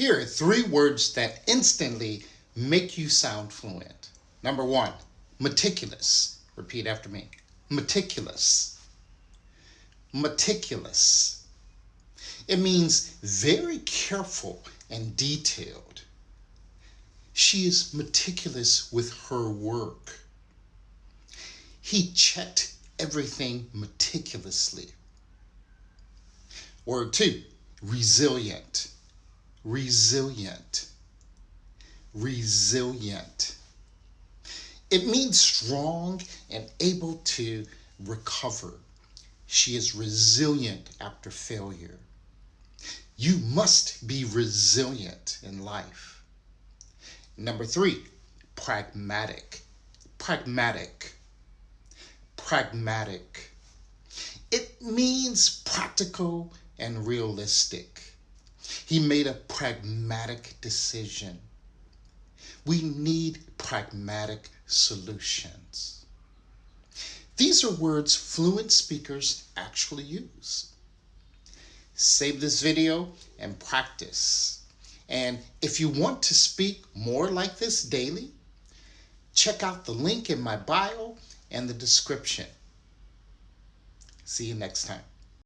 Here are 3 words that instantly make you sound fluent. Number 1, meticulous. Repeat after me. Meticulous. Meticulous. It means very careful and detailed. She is meticulous with her work. He checked everything meticulously. Word 2, resilient. Resilient. Resilient. It means strong and able to recover. She is resilient after failure. You must be resilient in life. Number 3, pragmatic. Pragmatic. Pragmatic. It means practical and realistic. He made a pragmatic decision. We need pragmatic solutions. These are words fluent speakers actually use. Save this video and practice. And if you want to speak more like this daily, check out the link in my bio and the description. See you next time.